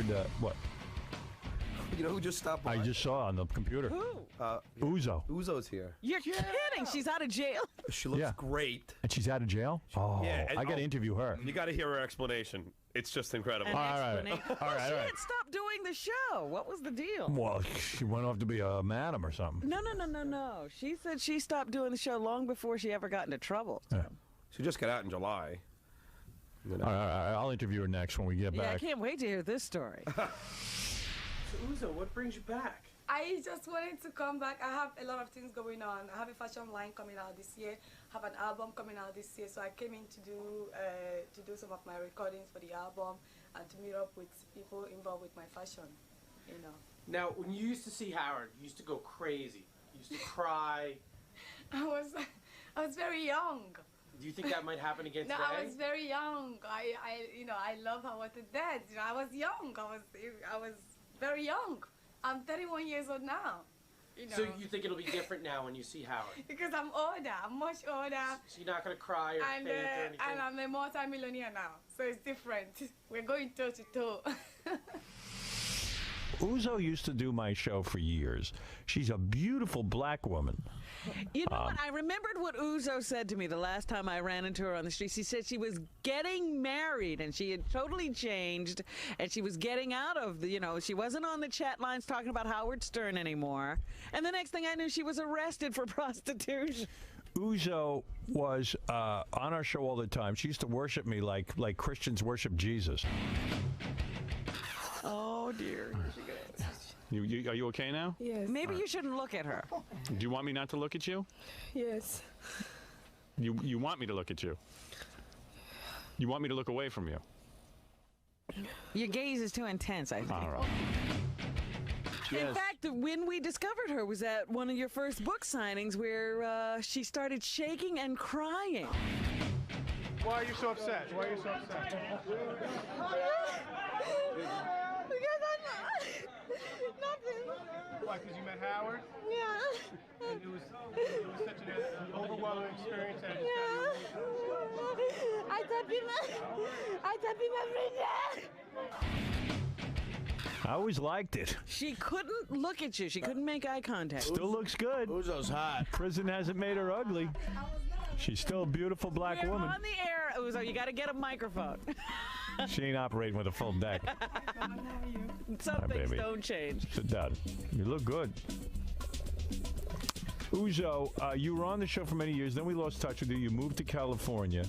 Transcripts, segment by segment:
heard what? You know who just stopped by? I just saw on the computer. Who? Uzo. Uzo's here. You're kidding. She's out of jail. She looks great. And she's out of jail? Oh, Yeah, and- I got to interview her. You got to hear her explanation. It's just incredible. An All right. explanation. All right, She all right. had stopped doing the show. What was the deal? Well, she went off to be a madam or something. No. She said she stopped doing the show long before she ever got into trouble. Yeah. She just got out in July. All right, I'll interview her next when we get Yeah, I back. can't wait to hear this story. So Uzo, what brings you back? I just wanted to come back. I have a lot of things going on. I have a fashion line coming out this year. Have an album coming out this year. So I came in to do some of my recordings for the album and to meet up with people involved with my fashion. You know. Now, when you used to see Howard, you used to go crazy. You used to cry. I was very young. Do you think that might happen again No, today? I was very young. I love Howard to death. I was young. I was very young. I'm 31 years old now. So you think it'll be different now when you see Howard? Because I'm older. I'm much older. So you're not going to cry or faint or anything? And I'm a multi-millionaire now. So it's different. We're going toe to toe. Uzo used to do my show for years. She's a beautiful black woman. You know what? I remembered what Uzo said to me the last time I ran into her on the street. She said she was getting married and she had totally changed and she was getting out of she wasn't on the chat lines talking about Howard Stern anymore. And the next thing I knew, she was arrested for prostitution. Uzo was on our show all the time. She used to worship me like Christians worship Jesus. Oh, dear. Here she goes. Are you okay now? Yes. Maybe you shouldn't look at her. Do you want me not to look at you? Yes. You want me to look at you? You want me to look away from you? Your gaze is too intense, I think. All right. In fact, when we discovered her was at one of your first book signings where she started shaking and crying. Why are you so upset? Why are you so upset? Because I'm nothing. Why? Because you met Howard? Yeah. And it was such an overwhelming experience. That I tap him every day. I always liked it. She couldn't look at you. She couldn't make eye contact. Still looks good. Uzo's hot. Prison hasn't made her ugly. She's still a beautiful black We're woman. on the air, Uzo. You got to get a microphone. She ain't operating with a full deck. Some things baby. don't change. Sit down. You look good. Uzo, you were on the show for many years. Then we lost touch with you. You moved to California.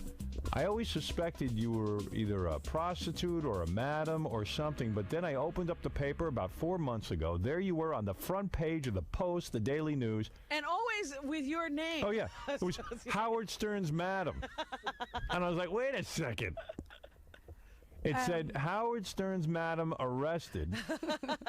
I always suspected you were either a prostitute or a madam or something, but then I opened up the paper about 4 months ago. There you were on the front page of the Post, the Daily News. And always with your name. Oh, yeah. It was Howard Stern's madam. And I was like, wait a second. It said, Howard Stern's madam arrested,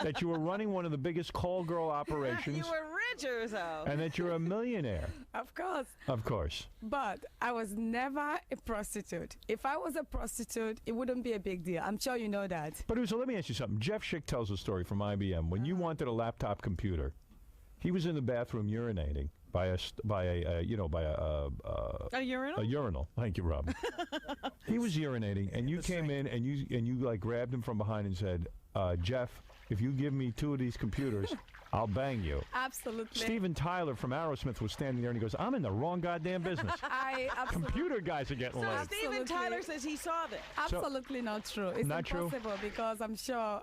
that you were running one of the biggest call girl operations. You were rich, Uzo. And that you're a millionaire. Of course. Of course. But I was never a prostitute. If I was a prostitute, it wouldn't be a big deal. I'm sure you know that. But Uzo, let me ask you something. Jeff Schick tells a story from IBM. When you wanted a laptop computer, he was in the bathroom urinating by a urinal? A urinal. Thank you, Rob. He was urinating, and you came in and you like grabbed him from behind and said, Jeff, if you give me 2 of these computers, I'll bang you. Absolutely. Steven Tyler from Aerosmith was standing there, and he goes, I'm in the wrong goddamn business. Computer guys are getting laid. Steven Tyler says he saw this. Absolutely not true. It's not impossible true? Because I'm sure,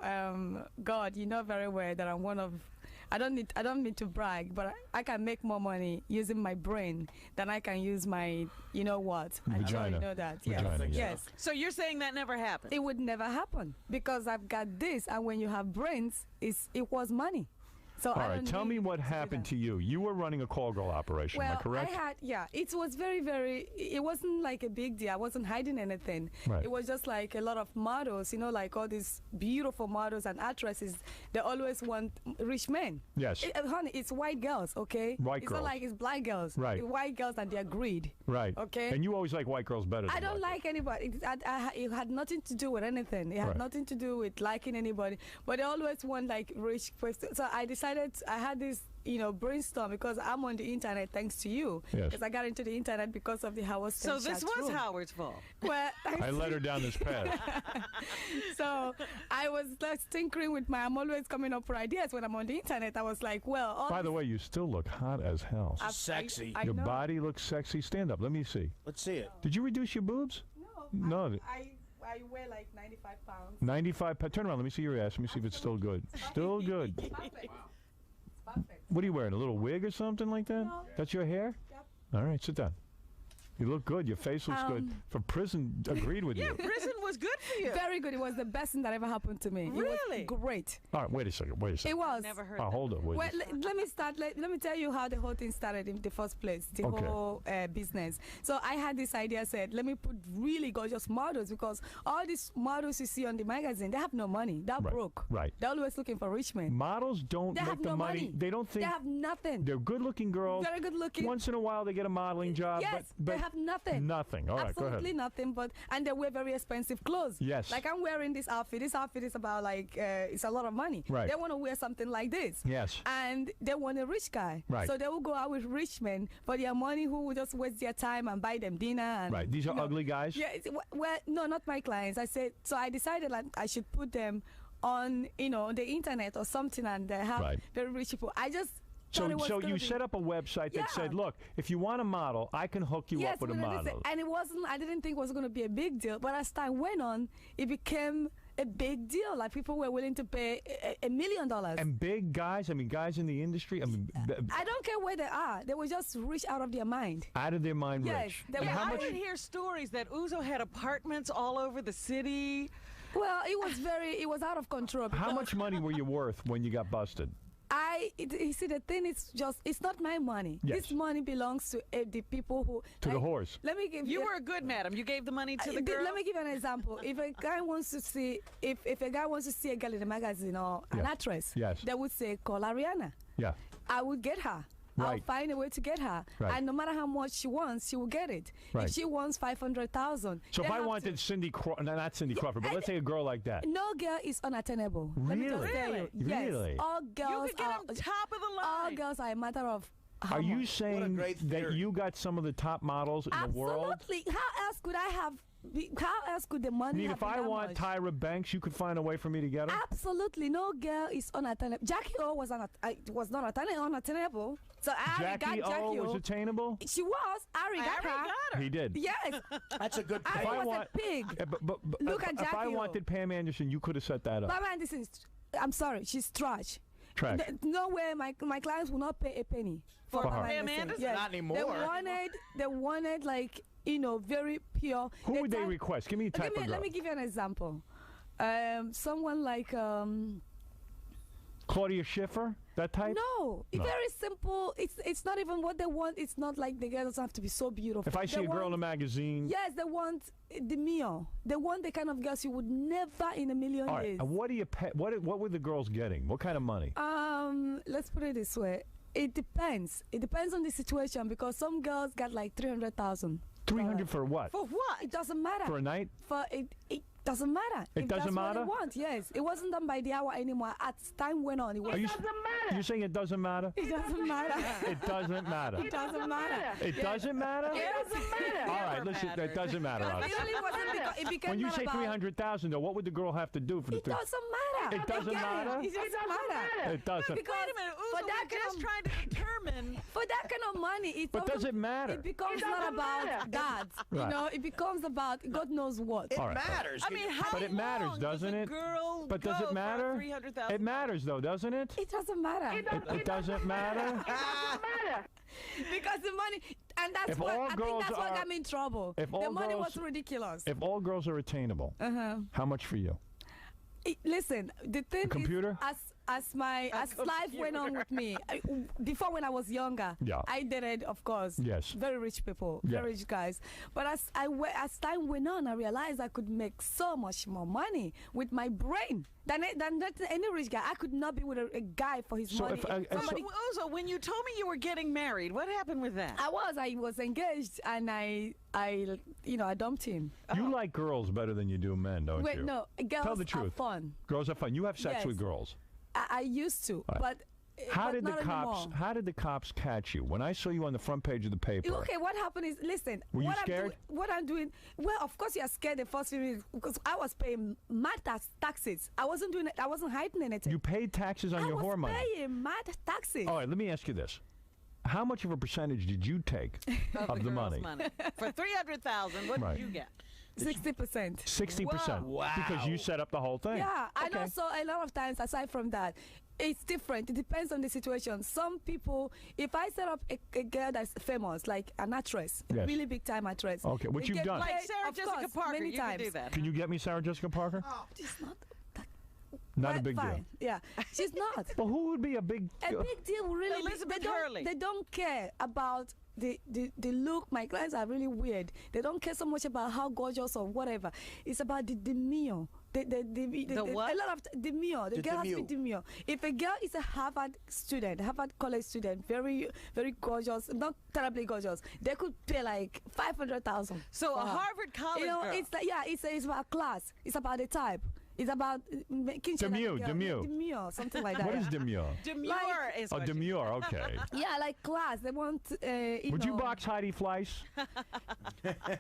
God, you know very well that I'm one of. I don't mean to brag, but I can make more money using my brain than I can use my, you know what? Vagina. I'm sure you know that. Vagina, Yes. yeah. Yes. So you're saying that never happened? It would never happen because I've got this, and when you have brains, it was money. So All right, tell me what happened to you. You were running a call girl operation, am I correct? It was it wasn't like a big deal. I wasn't hiding anything. Right. It was just like a lot of models, like all these beautiful models and actresses, they always want rich men. Yes. Honey, it's white girls, okay? White it's girls. not like it's black girls. Right. It's white girls and they're greed. Right. Okay. And you always like white girls better than I don't black like anybody. It had nothing to do with anything. It had Right. nothing to do with liking anybody. But they always want like rich person. So I decided I had this brainstorm because I'm on the internet thanks to you. Yes. Because I got into the internet because of the Howard So Stern this chat was room. Howard's fault. Well, I led her down this path. So I was like tinkering with I'm always coming up with ideas when I'm on the internet. I was like, well, all By the way, you still look hot as hell. Sexy. I Your know. body looks sexy. Stand up. Let me see. Let's see it. Did you reduce your boobs? No, No. I weigh like 95 pounds. 95 pounds. Turn around. Let me see your ass. Let me see if it's still good. Still good. Perfect. It's perfect. What are you wearing? A little wig or something like that? No. That's your hair? Yep. All right, sit down. You look good. Your face looks good. For prison, agreed with Yeah, you. prison was good for you. Very good. It was the best thing that ever happened to me. Really? It was great. All right, wait a second. It was. Never heard Oh, that. hold on. Wait. Well, let me start. Let me tell you how the whole thing started in the first place, the Okay. whole business. So I had this idea, said, let me put really gorgeous models because all these models you see on the magazine, they have no money. They're Right, broke. right. They're always looking for rich men. Models don't They make have the no money. money. They don't They think have nothing. they're good-looking girls. Very good looking. Once in a while, they get a modeling job. Yes, but they have nothing. Nothing. All right, go Absolutely ahead. nothing, and they wear very expensive clothes. Yes. Like I'm wearing this outfit. This outfit is about it's a lot of money. Right. They want to wear something like this. Yes. And they want a rich guy. Right. So they will go out with rich men for their money who will just waste their time and buy them dinner. And, Right. These are ugly guys? Yeah. Well, no, not my clients. I decided like I should put them on, the internet or something and they have Right. very rich people. I just So, thought it was so gonna you be- set up a website that Yeah. said, look, if you want a model, I can hook you up with a but it is- model. and it wasn't. I didn't think it was going to be a big deal, but as time went on, it became a big deal. Like people were willing to pay $1 million. And big guys, I mean, guys in the industry, I mean, I don't care where they are. They were just rich out of their mind. out of their mind Yes, rich. they And were how I much? would hear stories that Uzo had apartments all over the city. Well, it was out of control. How because much money were you worth when you got busted? you see, the thing is it's not my money. Yes. This money belongs to the people who. To the whores. Let me give You were a good madam. You gave the money to the girl. Let me give you an example. If a guy wants to see, if a guy wants to see a girl in a magazine or an Yeah. actress, Yes. they would say, call Ariana. Yeah. I would get her. I'll Right. find a way to get her. Right. And no matter how much she wants, she will get it. Right. If she wants 500,000. So if they I have wanted Cindy Crawford, no, not Cindy Crawford, but let's say a girl like that. no girl is unattainable. Let me just Really? tell you. Really? Yes. All You girls could get are them top of the all line. girls are a matter of how Are you much. saying great that theory. you got some of the top models in the world? Absolutely. How else could I have? How else could the I money mean, have if I been that want much? Tyra Banks, you could find a way for me to get her? Absolutely, no girl is unattainable. Jackie O was not unattainable. So Ari Jackie got Jackie O was O. attainable? She was. Ari got Harry her. got her. He did. Yes. That's a good Ari point. was a pig. But Look at if I Jackie O. wanted Pam Anderson, you could have set that up. Mama Anderson, I'm sorry, she's trash. Trash. No way, my clients will not pay a penny For Mama her. Pam Anderson? Yes. Not anymore. They wanted like very pure. Who would they type- request? Give me a type of girl. Let me give you an example. Someone like Claudia Schiffer? That type? no, No. very simple. It's not even what they want. It's not like the girl doesn't have to be so beautiful. If I see They a girl in a want- magazine. yes, they want the meal. They want the kind of girls you would never in a million All right. years. And what do you pay? What were the girls getting? What kind of money? Let's put it this way. It depends. It depends on the situation because some girls got like 300,000. 300 for what? For what? It doesn't matter. For a night? For it doesn't matter. It If doesn't that's matter? What they want, yes. It wasn't done by the hour anymore. As time went on, it was. Are you, you're saying it doesn't matter? It doesn't matter. It doesn't matter. It doesn't matter. It doesn't matter? It doesn't matter. All right, listen, it doesn't matter. It Alex. really wasn't because it became When you not say about. 300,000, though, what would the girl have to do for the It doesn't matter. It doesn't Again, matter? It doesn't matter. It doesn't. Because Wait a minute, for Uzo, that we're just kind of, trying to determine. for that kind of money, it But does it matter? It becomes not about God. Right. You know, it becomes about God knows what. It All right. matters. I mean, how But it matters, long doesn't does a it? girl But does go it for matter? $300,000? It matters, though, doesn't it? It doesn't matter. It doesn't matter? Because the money, and that's If what all I think girls that's what are- got me in trouble. if The all money girls- was ridiculous. If all girls are attainable, how much for you? Listen, the thing computer? is, as life went on with me, before when I was younger, Yeah. I dated, of course, Yes. very rich people, Yeah. very rich guys. But as time went on, I realized I could make so much more money with my brain than any rich guy. I could not be with a guy for his So money. if I- Somebody- Uzo, when you told me you were getting married, what happened with that? I was engaged, and I dumped him. You like girls better than you do men, don't Wait, you? no, girls Tell the are truth. fun. Girls are fun. You have sex Yes. with girls. I used to, Right. but How but did the not cops? anymore. How did the cops catch you? When I saw you on the front page of the paper. Okay, what happened is, listen. Were you what scared? What I'm doing, well, of course you're scared the first few minutes because I was paying mad taxes. I wasn't doing it. I wasn't hiding anything. You paid taxes on your whore money. I was paying mad taxes. All right, let me ask you this. How much of a percentage did you take of the girl's money? For 300,000, what Right. did you get? 60%. 60%. Wow. Because you set up the whole thing. Yeah, and Okay. also a lot of times, aside from that, it's different. It depends on the situation. Some people, if I set up a girl that's famous, like an actress, Yes. a really big time actress. Okay, which they you've get done. Like paid, Sarah of Jessica course, Parker, many you times. could do that. Can you get me Sarah Jessica Parker? She's not. Not a Right, big deal. fine. Yeah, she's not. Well, who would be a big? A big deal, really. Elizabeth they don't, Hurley. They don't care about the look. My clients are really weird. They don't care so much about how gorgeous or whatever. It's about the demure. The what? A lot of demure. The girl has to be demure. If a girl is a Harvard student, Harvard college student, very, very gorgeous, not terribly gorgeous, they could pay like 500,000. So a Harvard college You know, girl. it's like, yeah, it's about class. It's about the type. It's about making sure that the girl- Demure. demure, something like that. What yeah. is demure? Demure Like- is Oh, what she- demure. Okay. Yeah, like class. They want. Would you know. box Heidi Fleiss?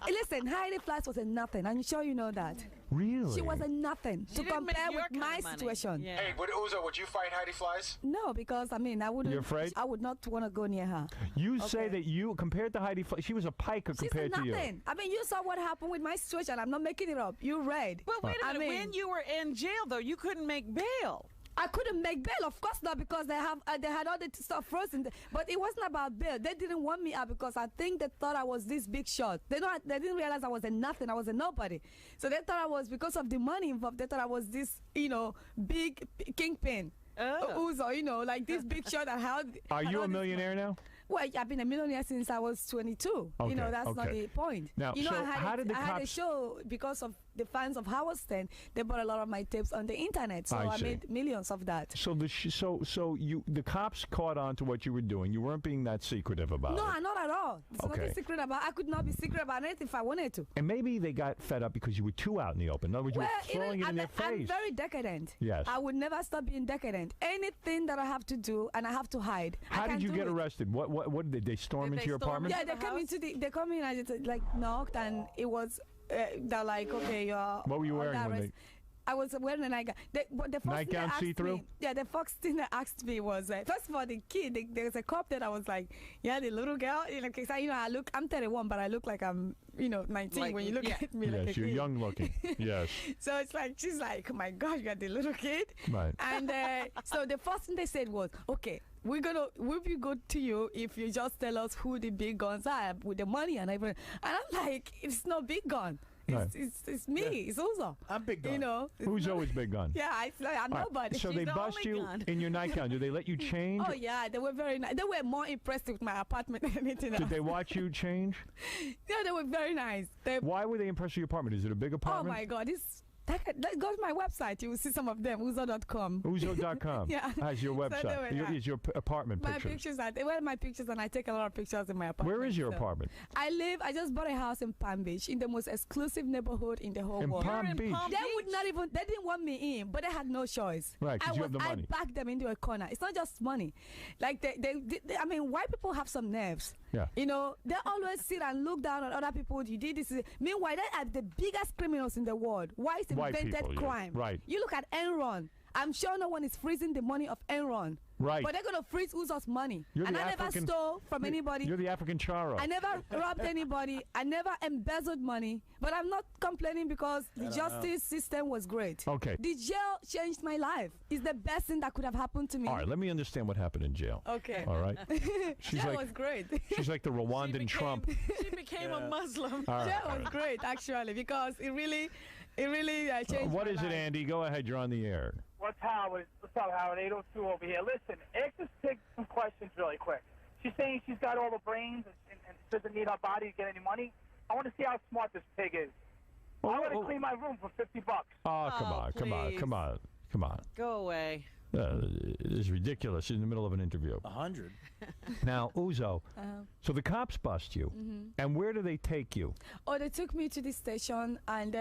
Listen, Heidi Fleiss was a nothing. I'm sure you know that. Really? She was a nothing She to didn't make compare your with kind my of money. situation. Yeah. Hey, but Uzo, would you fight Heidi Fleiss? No, because I mean, I wouldn't. You're afraid? I would not want to go near her. You say Okay. that you compared to Heidi Fleiss, she was a piker She's compared a to you. nothing. I mean, you saw what happened with my situation. I'm not making it up. You read. But wait a I minute, mean, when you were in jail, though, you couldn't make bail. I couldn't make bail, of course not, because they had all the stuff frozen. But it wasn't about bail. They didn't want me out because I think they thought I was this big shot. They didn't realize I was a nothing. I was a nobody. So they thought I was, because of the money involved, they thought I was this, big kingpin. Oh. Uzo, like this big shot that had. Are had you all a this millionaire now? Well, I've been a millionaire since I was 22. Okay, That's not okay. the point. Now, I so had, how did the I had a cops- show because of the fans of Howard Stern. They bought a lot of my tapes on the internet, so I I see. made millions of that. So the cops caught on to what you were doing. You weren't being that secretive about No, it. not at all. It's Okay. nothing secret about. I could not be secret about anything if I wanted to. And maybe they got fed up because you were too out in the open. In other words, you were throwing it in their I'm face. very decadent. Yes. I would never stop being decadent. Anything that I have to do and I have to hide. I How did can't you do get it. arrested? What did they storm Did into they your storm apartment? Yeah, the house? they come in and just like knocked and it was they're like, okay, you're. What were you wearing under when arrest. I was wearing a nightgown. But the first thing Nightgown they asked see-through? me, yeah, the first thing they asked me was, first of all, the kid. There's a cop that I was like, yeah, the little girl. Cause I'm 31, but I look like I'm, 19 Like, when you look yeah. at me like a Yes, you're kid. young looking. Yes. So it's like she's like, oh my gosh, you got the little kid. Right. And so the first thing they said was, okay, we'll be good to you if you just tell us who the big guns are with the money and everything. And I'm like, it's not big gun. Right. It's me. It's Uzo. I'm big gun. it's Who's not- always big gun? Yeah, it's like I'm All right, nobody. So She's they the bust only you gun. in your nightgown. Did they let you change? Oh yeah, they were very nice. They were more impressed with my apartment than anything else. Did they watch you change? Yeah, they were very nice. Why were they impressed with your apartment? Is it a big Oh apartment? my God, go to my website. You will see some of them. Uzo.com. Uzo.com Yeah. has your So they website. were nice. Is your apartment My pictures. pictures are, they were my pictures, and I take a lot of pictures in my apartment. Where is your so. apartment? I just bought a house in Palm Beach, in the most exclusive neighborhood in the whole In world. Palm in Beach. Palm They would not even, they didn't want me in, but they had no choice. Right, 'cause you have the money. I backed them into a corner. It's not just money. Like, I mean, white people have some nerves. Yeah. They always sit and look down on other people. You did this. Meanwhile, they are the biggest criminals in the world. Whites White invented people, yeah. crime. Right. You look at Enron. I'm sure no one is freezing the money of Enron. Right. But they're going to freeze Uzo's money. You're And the I never African- stole from anybody. You're the African Charo. I never robbed anybody. I never embezzled money. But I'm not complaining because the justice system was great. Okay. The jail changed my life. It's the best thing that could have happened to me. All right, let me understand what happened in jail. Okay. All right. She's Jail like was great. she's like the Rwandan Trump. She became a Muslim. All right. Jail was great, actually, because it really changed What my is it, life. Andy? Go ahead. You're on the air. What's Howard? What's up, Howard? 802 over here. Listen, ask this pig some questions really quick. She's saying she's got all the brains and doesn't need her body to get any money. I want to see how smart this pig is. I want to clean my room for $50. Oh, come Oh, on, come on, please. come on, come on. Go away. This is ridiculous in the middle of an interview. 100. Now, Uzo, so the cops bust you, and where do they take you? Oh, they took me to the station, and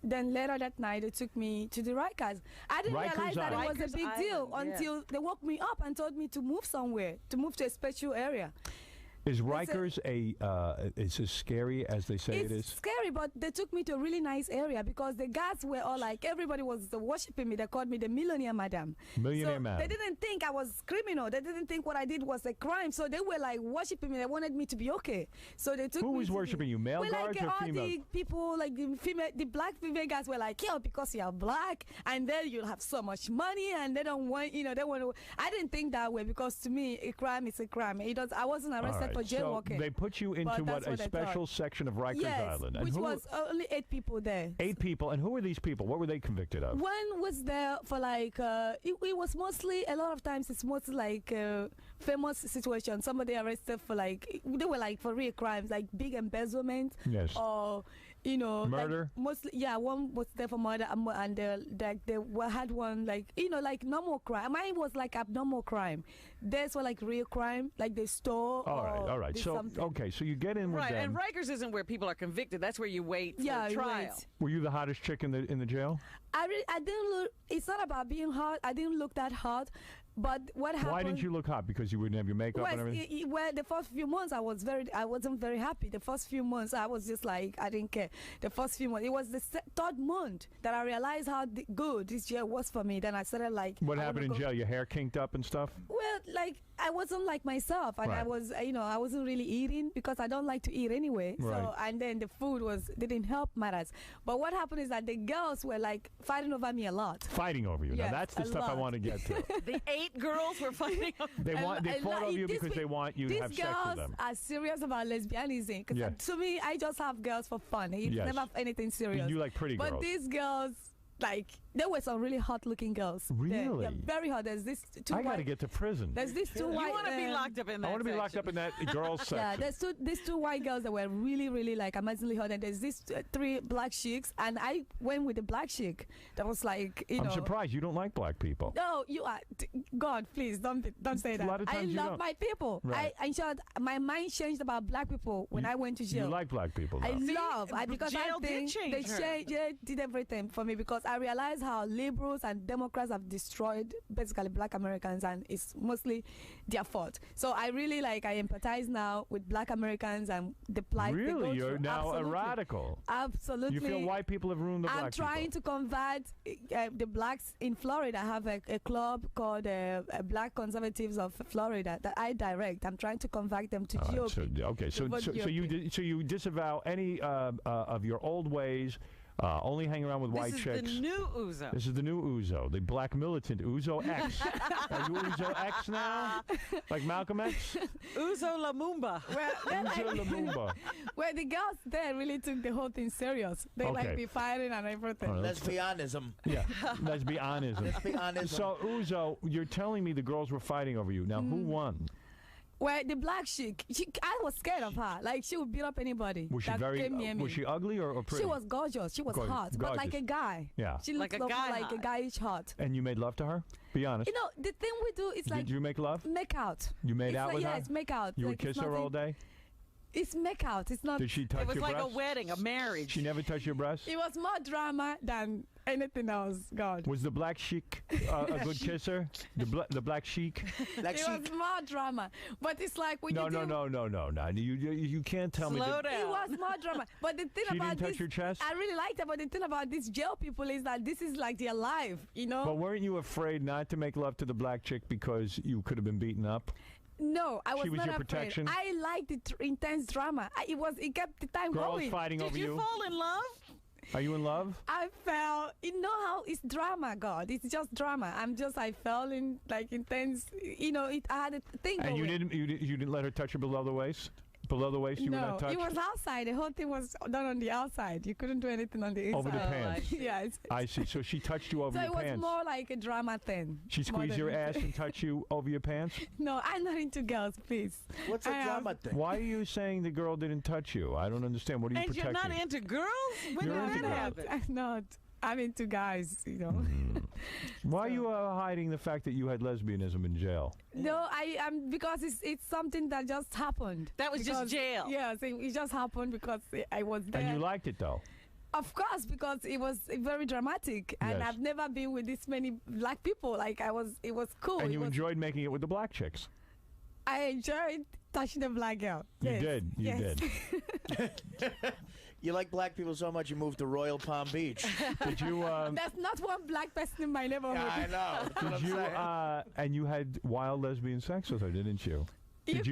then later that night they took me to the Rikers. I didn't Rikers realize that Island. it was a big deal until they woke me up and told me to move somewhere, to move to a special area. Is Rikers is as scary as they say it is? It's scary, but they took me to a really nice area because the guards were all like, everybody was worshiping me. They called me the millionaire madam. Millionaire madam. They didn't think I was criminal. They didn't think what I did was a crime. So they were like worshiping me. They wanted me to be okay. So they took me. Who was worshiping you? Male guards like, or all female? the people, like the black female guys were like, yeah, because you're black, and then you'll have so much money, and they don't want, they want to. I didn't think that way because to me, a crime is a crime. I wasn't arrested for jaywalking. So they put you into a special section of Rikers Island. And which was only 8 people there. 8 people. And who were these people? What were they convicted of? One was there for like, it was mostly, a lot of times it's mostly like famous situation. Somebody arrested for like, they were like for real crimes, like big embezzlement. Yes. Or, murder? Like mostly, yeah, one was there for murder, and they had one like, like normal crime. Mine was like abnormal crime. Theirs were like real crime, like they stole. All right. So, okay, so you get in with them. And Rikers isn't where people are convicted. That's where you wait for trial. Were you the hottest chick in the jail? I didn't look. It's not about being hot. I didn't look that hot. But what happened? Why didn't you look hot? Because you wouldn't have your makeup and everything? Well, the first few months I wasn't very happy. The first few months I was just like, I didn't care. The first few months, it was the third month that I realized how good this jail was for me. Then I started like. What happened in jail? Your hair kinked up and stuff? Well, like I wasn't like myself, and I was, I wasn't really eating because I don't like to eat anyway. Right. So, and then the food didn't help matters. But what happened is that the girls were like fighting over me a lot. Fighting over you. Yes, now that's the stuff I want to get to. The 8 girls were fighting. They fought over you because they want you to have sex with them. These girls are serious about lesbianism. Because to me, I just have girls for fun. It's never have anything serious. You like pretty girls. But these girls, like, there were some really hot-looking girls. Really? Yeah, very hot. There's this two I got to get to prison. There's these 2 white. You want to be locked up in that I want to be locked up in that girls section. Yeah, there's these 2 white girls that were really, really like amazingly hot, and there's these 3 black chicks, and I went with the black chick. That was like, I'm surprised you don't like black people. No, you are. God, please don't say that. A lot of times I love my people. Right. In short, my mind changed about black people when I went to jail. You like black people, though. Because I think they did everything for me because I realized how liberals and Democrats have destroyed basically black Americans, and it's mostly their fault. So I really I empathize now with black Americans and the plight they go Really? through. You're now a radical. Absolutely. You feel white people have ruined the black people. I'm trying to convert the blacks in Florida. I have a club called Black Conservatives of Florida that I direct. I'm trying to convert them to GOP. So you disavow any of your old ways. Only hang around with white chicks. This is the new Uzo. This is the new Uzo, the black militant Uzo X. Are you Uzo X now? Like Malcolm X? Uzo Lumumba. Uzo Lumumba. Well, the girls there really took the whole thing serious. They like be fighting and everything. Lesbianism. Yeah, lesbianism. So, Uzo, you're telling me the girls were fighting over you. Now, who won? Well, the black chick, I was scared of her. Like, she would beat up anybody. Was she was she ugly or pretty? She was gorgeous. She was hot, but like a guy. Yeah. She looked like a guyish hot. And you made love to her? Be honest. The thing we do is like... Did you make love? Make out. You made out with her? Yeah, it's make out. You would kiss her all day? It's make out. It's not... Did she touch your breast? It was like a wedding, a marriage. She never touched your breast? It was more drama than anything else, God. Was the black sheik a good kisser? The black sheik? It was more drama. But it's like when No. You can't tell me. Slow down. It was more drama. But the thing she about didn't this... touch your chest? I really liked it, but the thing about these jail people is that this is like their life, But weren't you afraid not to make love to the black chick because you could have been beaten up? No, I was She was not your afraid. protection? I liked the intense drama. It kept the time Girls going. fighting over you? Did you fall in love? Are you in love? I fell. You know how it's drama, God. It's just drama. I fell in like intense. I had a thing. And going. you didn't let her touch you below the waist? Below the waist, you were not touched? It was outside. The whole thing was done on the outside. You couldn't do anything on the inside. Over the pants? Yes. I see. So she touched you over your pants? So it was more like a drama thing. She squeezed your ass and touched you over your pants? No, I'm not into girls, please. What's a drama thing? Why are you saying the girl didn't touch you? I don't understand. What are you protecting? And you're not into girls? When did that happen? I'm not. I'm into guys, you know. Why are you hiding the fact that you had lesbianism in jail? No, I'm because it's something that just happened. That was just jail. Yeah, so it just happened because I was there. And you liked it, though? Of course, because it was very dramatic, and Yes. I've never been with this many black people. Like it was cool. And you enjoyed making it with the black chicks? I enjoyed touching the black girl. You Yes. did. You Yes. did. You like black people so much you moved to Royal Palm Beach. Did you? There's not one black person in my neighborhood. I know. That's what Did I'm you? saying. And you had wild lesbian sex with her, didn't you? Did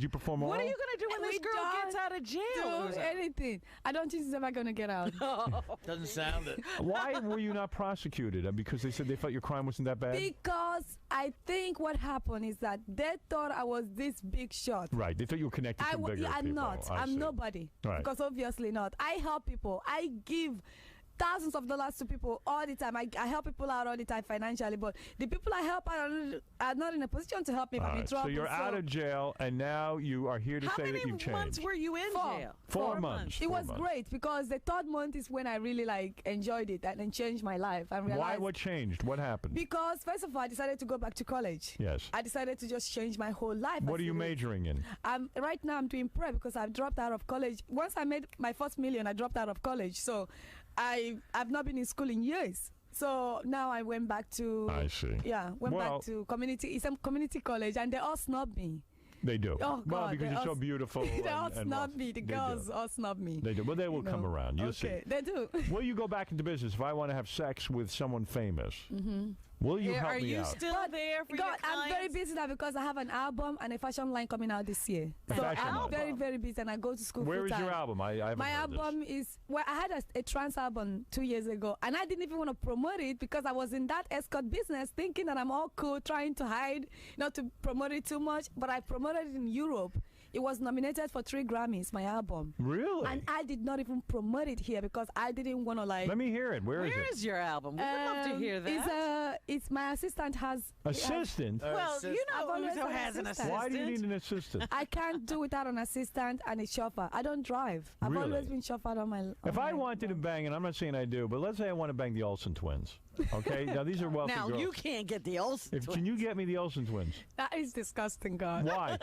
you perform What oral? are you going to do when We this girl don't gets out of jail? Do Uzo? anything. I don't think she's ever gonna get out. Doesn't sound it. Why were you not prosecuted? Because they said they felt your crime wasn't that bad? Because I think what happened is that they thought I was this big shot. Right. They thought you were connected to bigger I'm people. not. I I'm see. nobody. Right. Because obviously not. I help people. I give thousands of dollars to people all the time. I help people out all the time financially, but the people I help out are not in a position to help me if All I'm in right. trouble. So you're out of jail, and now you are here to How say many that you've months changed. were you in jail? 4 months. It 4 was months. great because the third month is when I really enjoyed it and then changed my life. I realized Why? What changed? What happened? because first of all, I decided to go back to college. Yes. I decided to just change my whole life. What are you majoring in? Right now I'm doing prep because I've dropped out of college. Once I made my first million, I dropped out of college. So I've not been in school in years. So now I went back to. I see. Yeah, went back to community. It's a community college, and they all snub me. They do. Oh, well, God, because they you're so all- beautiful. They all and snub wealthy. me. The They girls do. all snub me. They do. Well, they will come around. You'll Okay, see. they do. Will you go back into business if I want to have sex with someone famous? Mm-hmm. Will you help Are me you out? still there for God, your I'm very clients? busy now because I have an album and a fashion line coming out this year. A So fashion I'm line. very, very busy, and I go to school Where is full-time. your album? I haven't My heard this. album is I had a trans album 2 years ago, and I didn't even want to promote it because I was in that escort business, thinking that I'm all cool, trying to hide, not to promote it too much. But I promoted it in Europe. It was nominated for 3 Grammys, my album. Really? And I did not even promote it here because I didn't want to Let me hear it. Where is Where it? is your album? We would love to hear that. It's my assistant has. Assistant? Well, you I've know always Uzo had has an assistant. Why do you assistant. need an assistant? I can't do without an assistant and a chauffeur. I don't drive. I've Really? always been chauffeured on my. If I wanted to bang, and I'm not saying I do, but let's say I want to bang the Olsen twins. Okay? Now, these are wealthy Now, girls. you can't get the Olsen Can you get me the Olsen twins? That is disgusting, God. Why?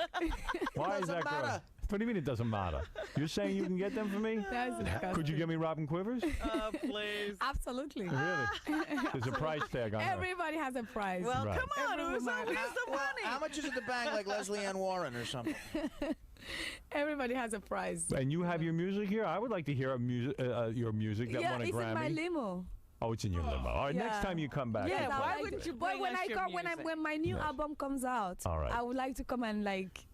Why is that girl? What do you mean it doesn't matter? You're saying you can get them for me? That is disgusting. Could you get me Robin Quivers? Oh, please. Absolutely. Really? There's a price tag on her. Everybody has a prize. Well, Right. come on, Every Uzo. woman. Where's the money? How much is it to bang like Leslie Ann Warren or something? Everybody has a prize. And you have your music here? I would like to hear your music that Yeah, won a it's in my Grammy. limo. Oh, it's in your limo. All right, next Yeah. time you come back. Yeah, we'll play why it. wouldn't you But bring when us I your come, music? when my new Yes. album comes out, All right. I would like to come and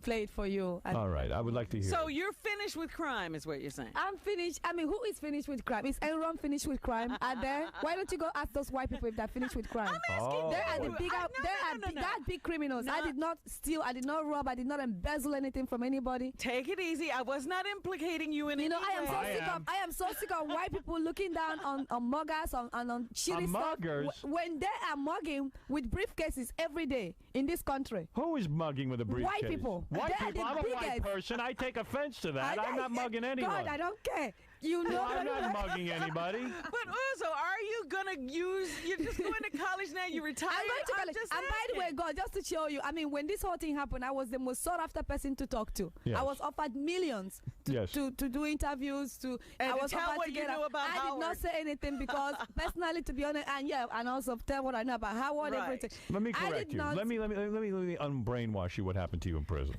play it for you. And All right, I would like to hear So it. you're finished with crime, is what you're saying? I'm finished. I mean, who is finished with crime? Is Enron finished with crime? Are there? Why don't you go ask those white people if they're finished with crime? Oh. They are the big, no, they are big criminals. I did not steal. I did not rob. I did not embezzle anything from anybody. Take it easy. I was not implicating you in You know, any I am so way. sick of. I am so sick of white people looking down on muggers and on shitty On stuff. muggers? When they are mugging with briefcases every day in this country. Who is mugging with a briefcase? White people. White They are people? the I'm a white biggest. person. I take offense to that. I'm not mugging anyone. God, I don't care. You know, I'm not mugging anybody. But Uzo, are you gonna use? You're just going to college now. You retired. I'm going to college. just And by the way, asking. God, just to show you, I mean, when this whole thing happened, I was the most sought after person to talk to. Yes. I was offered millions Yes. to do interviews. And I to was tell offered what to you get knew about I did not Howard. say anything because personally, to be honest, and also tell what I know about Howard, Right. everything. Let me I correct did you. not- Let me unbrainwash you what happened to you in prison.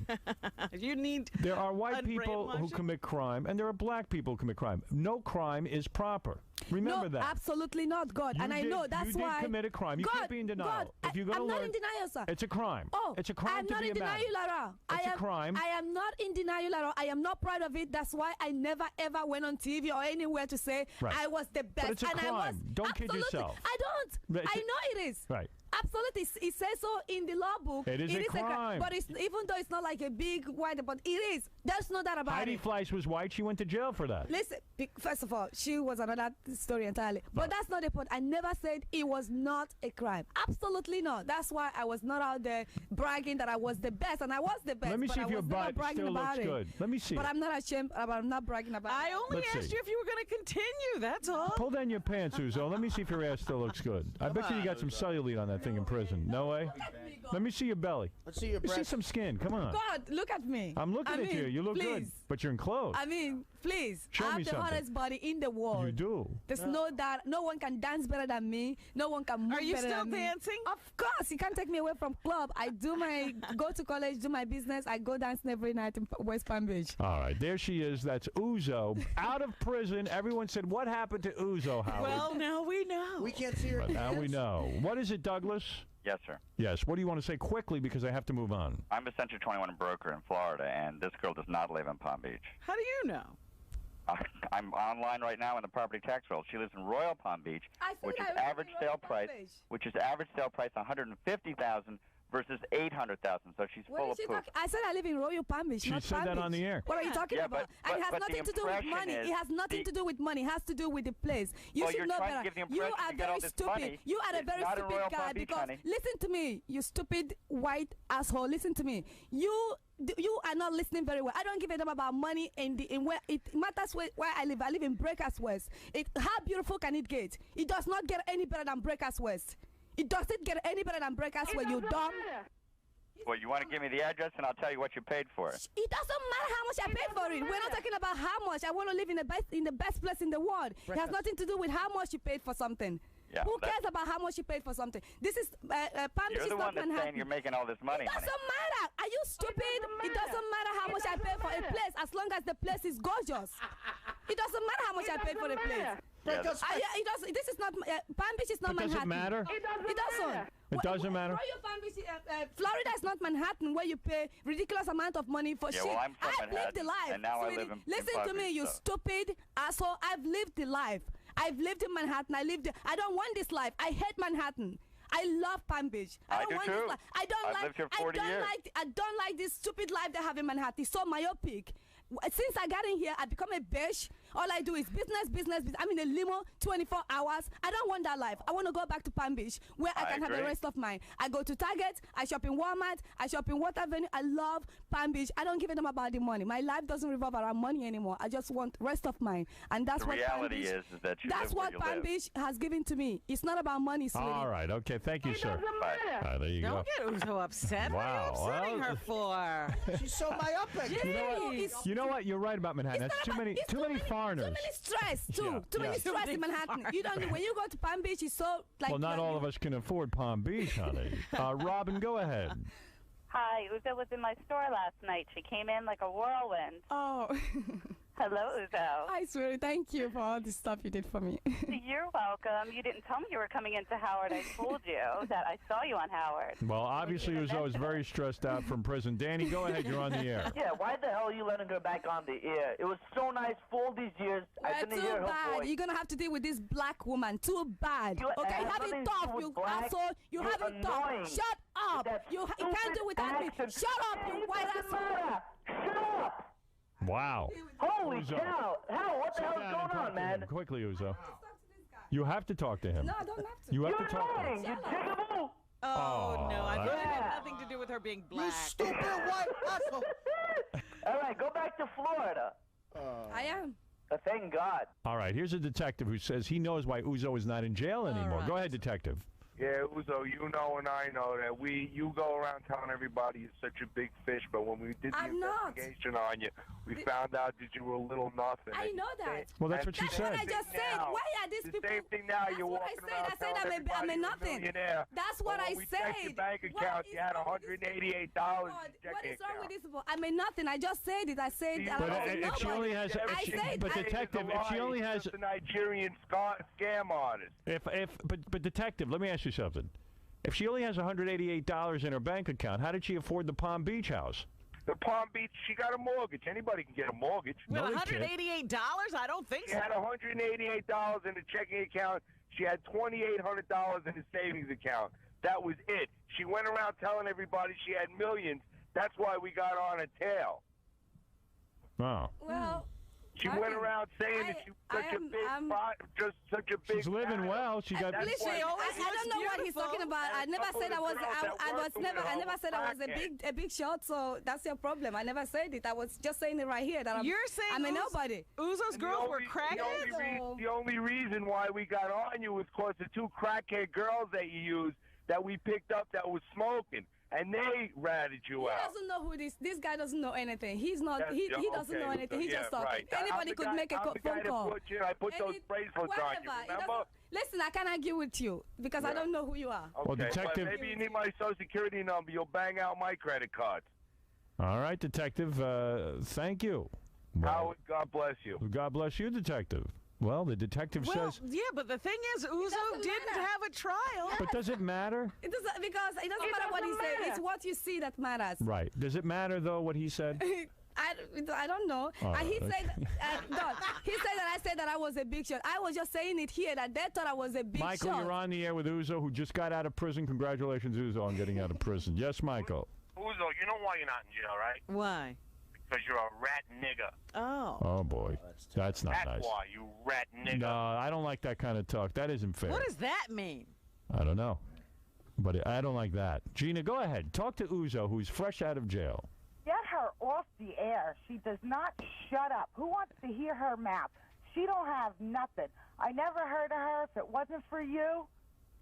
You need. There are white people who Unbrainwashing? commit crime, and there are black people who commit crime. No crime is proper. Remember No, that. absolutely not, God. You and I did- know that's you why. did commit a crime. You God, can't be in denial. God, If you're gonna I'm not learn- in denial, sir. It's a crime. Oh, It's a crime I'm to not be in a man. denial at all. It's a crime. I am not in denial at all. I am not proud of it. That's why I never ever went on TV or anywhere to say Right. I was the best. it's a and I was crime. Don't kid absolutely- yourself. I don't. But it's I a- know it is. Right. Absolutely, it says so in the law book. It is a crime. But it's, even though it's not like a big white, but it is. There's no doubt about Heidi it. Fleiss was white. She went to jail for that. Listen, first of all, she was another story entirely. But that's not the point. I never said it was not a crime. Absolutely not. That's why I was not out there bragging that I was the best, and I was the best. Let me but see I if your was never butt bragging still about looks it. good. Let me see. But it. I'm not ashamed. I'm not bragging about I it. only Let's asked see. you if you were going to continue. That's all. Pull down your pants, Uzo. Let me see if your ass still looks good. I bet you got some cellulite on that thing in prison. No way? Let me see your belly. Let's see your Let me see breast. some skin. Come on. God, look at me. I'm looking at you. You look please. good. But you're in clothes. I mean, please. Show I have me the something. hottest body in the world. You do. There's no doubt. No one can dance better than me. No one can move Are you better still than me. dancing? Of course. You can't take me away from club. I do my, go to college, do my business. I go dancing every night in West Palm Beach. All right. There she is. That's Uzo. Out of prison. Everyone said, what happened to Uzo, Howard? Well, now we know. We can't see her. But now we know. What is it, Douglas? Yes, sir. Yes. What do you want to say quickly because I have to move on? I'm a Century 21 broker in Florida, and this girl does not live in Palm Beach. How do you know? I'm online right now in the property tax roll. She lives in Royal Palm Beach, I said which is I live average in Royal sale Palm price, Beach. which is average sale price $150,000 versus $800,000. So she's What full is of she poop. talking? I said I live in Royal Palm Beach, She not said Palm that Beach. on the air. What are you talking Yeah, about? but- And it has but the nothing to do with impression money. is It has nothing to do with money. It has to do with the place. You Well, should you're know trying to better. give the You impression are you get all very this stupid. money. You are a It's very not in stupid Royal guy Palm Beach, because honey. listen to me, you stupid white asshole. Listen to me. You are not listening very well. I don't give a damn about money in where it matters where I live. I live in Breakers West. How beautiful can it get? It does not get any better than Breakers West. It doesn't get any better than Breakers West. You dumb. Well, you want to give me the address, and I'll tell you what you paid for it. It doesn't matter how much I paid for it. We're not talking about how much. I want to live in the best place in the world. It has nothing to do with how much you paid for something. Yeah, Who cares about how much you paid for something? This is Palm Beach You're is the not one that's Manhattan. saying you're making all this money, It honey. doesn't matter. Are you stupid? It doesn't matter how much I pay for a place as long as the place is gorgeous. It doesn't matter how much I paid for the place. Yeah, It doesn't. This is not Palm Beach is not But does it Manhattan. matter? It doesn't. It doesn't matter? Royal Palm Beach, Florida is not Manhattan where you pay ridiculous amount of money for Yeah, shit. well, I'm from I've lived the Manhattan, life. and now I sweetie. live in Listen Palm to me, Beach, you so. stupid asshole. I've lived the life. I've lived in Manhattan. I don't want this life. I hate Manhattan. I love Palm Beach. I don't do want too. this life. I've lived here 40 years. I don't like this stupid life they have in Manhattan. It's so myopic. Since I got in here, I become a bitch. All I do is business, business, business. I'm in a limo 24 hours. I don't want that life. I want to go back to Palm Beach where I can have the agree. rest of mine. I go to Target. I shop in Walmart. I shop in Water Avenue. I love Palm Beach. I don't give a damn about the money. My life doesn't revolve around money anymore. I just want rest of mine. And that's The what Palm reality Beach, is that you that's live where what you Palm live. Beach has given to me. It's not about money, sweetie. All right. Okay. Thank you, sir. Bye. All right, there you Don't go. get Uzo upset. Wow. What are you upsetting Well- her for? She's so myopic. Jeez. You know what? You're right about Manhattan. It's That's not too about- many, it's too many foreigners. Too many stress, too. Yeah, Too many yeah. stress Too in many Manhattan. You don't. When you go to Palm Beach, it's so like. Well, not all of us can afford Palm Beach, honey. Robin, go ahead. Hi, Uzo was in my store last night. She came in like a whirlwind. Oh. Hello, Uzo. Hi, sweetie. Thank you for all the stuff you did for me. You're welcome. You didn't tell me you were coming into Howard. I told you that I saw you on Howard. Well, obviously, Uzo is very stressed out from prison. Danny, go ahead. You're on the air. Yeah, why the hell are you letting her back on the air? It was so nice for all these years. I didn't Too hear her bad. voice. You're gonna have to deal with this black woman. Too bad. You Okay, have have nothing it to tough, do with you black. asshole. You You're have it tough. annoying. Shut up. That You can't do stupid without me. accent. Shut up, you white asshole. Shut up! Wow. Holy Uzo. cow! Hal, what the Sit hell's down and going talk on, to man? him quickly, Uzo. You have to talk to him. No, I don't have to. You have You're to talk to him. annoying. You're jiggable. Oh, no. I that's- thought it had nothing to do with her being black. Stupid white asshole. All right, go back to Florida. I am. Thank God. All right, here's a detective who says he knows why Uzo is not in jail anymore. right. Go ahead, detective. Yeah, Uzo, you know and I know that you go around telling everybody you're such a big fish, but when we did the I'm not. investigation on you, we found out that you were a little nothing. I know that. Well, that's what she That's what said. I just said. Now, Why are these the people? same thing now. That's You're what walking I around said. I said telling I'm everybody a you're nothing. millionaire. That's what But I when we said. checked your bank What account, is you had wrong with these $188 God, in your what checking is wrong account. with these people? I'm a nothing. I just said it. I said I But was if she only has, I said, but detective, if she only has, a Nigerian scam artist. but detective, let me ask you something. If she only has $188 in her bank account, how did she afford the Palm Beach house? The Palm Beach, she got a mortgage. Anybody can get a mortgage. With $188? I don't think She so. had $188 in the checking account. She had $2,800 in the savings account. That was it. She went around telling everybody she had millions. That's why we got on her tail. Oh. Well, She went around saying that she was such a big She's living fat. well. She got. Listen, I don't know what he's talking about. I never said I was. I never said I was a big shot. So that's your problem. I never said it. I was just saying it right here that You're saying I'm a nobody. Uzo's girls were crackheads. The only reason why we got on you was because the 2 crackhead girls that you used that we picked up that was smoking. And they ratted you out. He doesn't know who this guy doesn't know anything. He's not. He doesn't know anything. He's just talking. Right. Anybody could make a phone call. I put those bracelets on you. Remember? Listen, I can't argue with you because I don't know who you are. Okay, Well, detective. maybe you need my social security number. You'll bang out my credit cards. All right, detective. Thank you. Well, Howard, God bless you. God bless you, detective. Well, the detective says. Yeah, but the thing is, Uzo didn't have a trial. But does it matter? It doesn't, because it doesn't matter what he said. It's what you see that matters. Right. Does it matter though what he said? I don't know. He said, he said that I said that I was a big shot. I was just saying it here that they thought I was a big Michael, shot. you're on the air with Uzo, who just got out of prison. Congratulations, Uzo, on getting out of prison. Yes, Michael. Uzo, you know why you're not in jail, right? Why? Because you're a rat nigger. Oh. Oh boy, that's not nice. That's why, you rat nigger. No, I don't like that kind of talk. That isn't fair. What does that mean? I don't know, but I don't like that. Gina, go ahead. Talk to Uzo, who's fresh out of jail. Get her off the air. She does not shut up. Who wants to hear her mouth? She don't have nothing. I never heard of her. If it wasn't for you,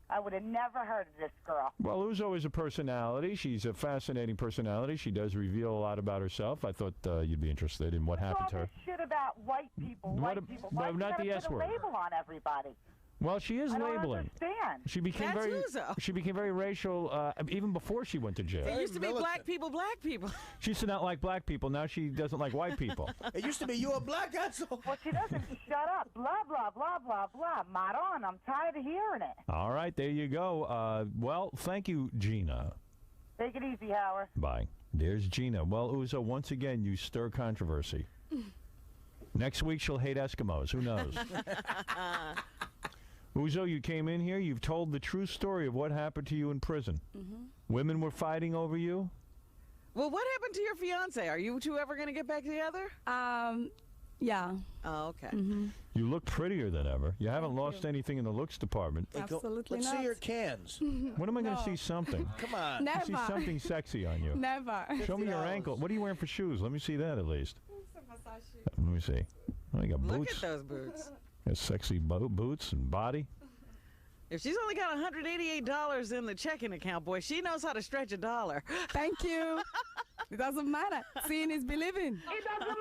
I would have never heard of this girl. Well, Uzo is a personality. She's a fascinating personality. She does reveal a lot about herself. I thought you'd be interested in what happened to her. All this shit about white people, What white people. no, Why you not gotta the S put a word. label on everybody? Well, she is I don't labeling. understand. She became That's very. Uzo. She became very racial even before she went to jail. It used to be black people, black people. She used to not like black people. Now she doesn't like white people. It used to be you a black asshole. Well, she doesn't shut up. Blah, blah, blah, blah, blah. Maron, I'm tired of hearing it. All right, there you go. Well, thank you, Gina. Take it easy, Howard. Bye. There's Gina. Well, Uzo, once again, you stir controversy. Next week, she'll hate Eskimos. Who knows? Uzo, you came in here. You've told the true story of what happened to you in prison. Women were fighting over you? Well, what happened to your fiance? Are you two ever going to get back together? Yeah. Oh, okay. You look prettier than ever. You haven't lost anything in the looks department. Absolutely Let's not. see your cans. When am I going to see something? Come on. Let me see Never. something sexy on you. Never. Show me your $50. ankle. What are you wearing for shoes? Let me see that at least. Let me see. Oh, you got Look boots. at those boots. Got sexy boots and body. If she's only got $188 in the checking account, boy, she knows how to stretch a dollar. Thank you. It doesn't matter. Seeing is believing. It doesn't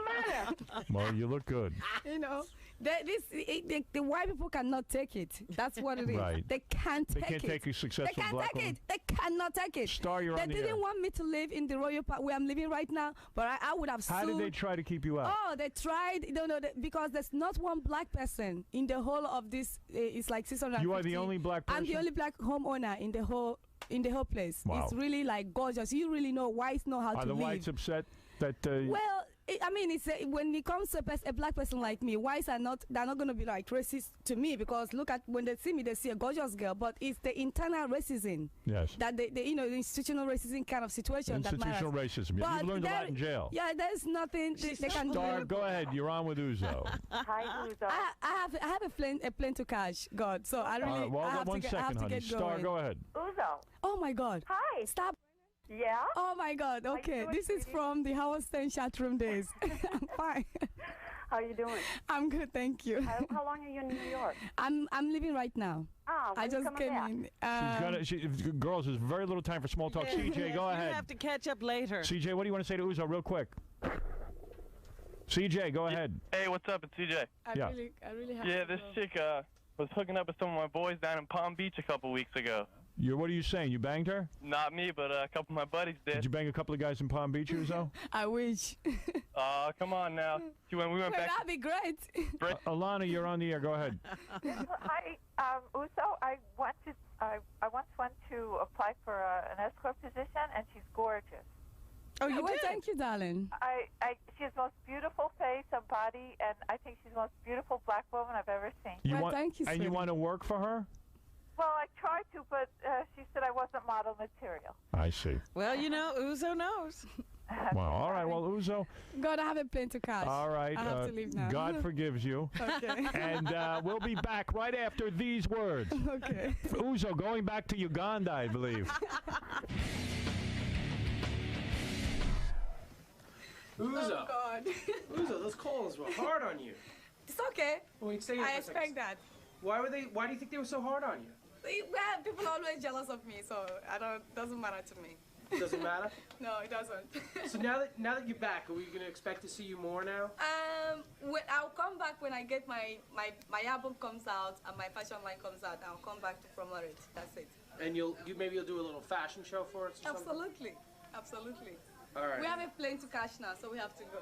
matter. Well, you look good. You know, the white people cannot take it. That's what it is. Right. They can't They take can't it. take a successful They can't black take woman. it. They cannot take it. Star, you're They on the didn't air. want me to live in the royal park where I'm living right now, but I would have sued. How did they try to keep you out? Oh, they tried. No, because there's not one black person in the whole of this. It's like 650. You are the only black person? I'm the only black homeowner in the whole place. Wow. It's really like gorgeous. You really know whites know how Are to the live. whites upset that... Well, I mean, it's when it comes to a black person like me, whites they're not going to be like racist to me because look at when they see me, they see a gorgeous girl, but it's the internal racism. Yes. That the institutional racism kind of situation Institutional that matters. racism. But You've learned a lot in jail. Yeah, there's nothing they can Star, do. go ahead. You're on with Uzo. Hi, Uzo. I have a plane to catch, God. So I really well, I have one to second, get honey. going. Star, go ahead. Uzo. Oh my God. Hi. Stop. Yeah? Oh my God. Okay. doing, This is sweetie? from the Howard Stern chat room days. I'm fine. How you doing? I'm good, thank you. How long are you in New York? I'm living right now. Oh, I just came in. Girls, there's very little time for small talk. CJ, go ahead. You have to catch up later. CJ, what do you want to say to Uzo real quick? CJ, go ahead. Hey, what's up? It's CJ. I really have Yeah, to this go. chick was hooking up with some of my boys down in Palm Beach a couple weeks ago. What are you saying? You banged her? Not me, but a couple of my buddies did. Did you bang a couple of guys in Palm Beach, Uzo? I wish. Come on now. We went back. That'd be great. Alana, you're on the air. Go ahead. Hi, Uso. I once went to apply for an escort position, and she's gorgeous. Oh, you did? Thank you, darling. She has the most beautiful face and body, and I think she's the most beautiful black woman I've ever seen. Thank you, and you want to work for her? Well, I tried to, but she said I wasn't model material. I see. Well, you know, Uzo knows. Wow. All right. Well, Uzo. God, I have a plane to catch. All right. I have to leave now. God forgives you. Okay. And we'll be back right after these words. Okay. Uzo, going back to Uganda, I believe. Uzo. Oh, God. Uzo, those calls were hard on you. It's okay. Wait, stay here I for a expect second. that. Why do you think they were so hard on you? Well, people are always jealous of me, so doesn't matter to me. Doesn't matter? No, it doesn't. So now that you're back, are we gonna expect to see you more now? I'll come back when I get my album comes out and my fashion line comes out. I'll come back to promote it. That's it. And maybe you'll do a little fashion show for us or something? Absolutely. All right. We have a plane to catch now, so we have to go.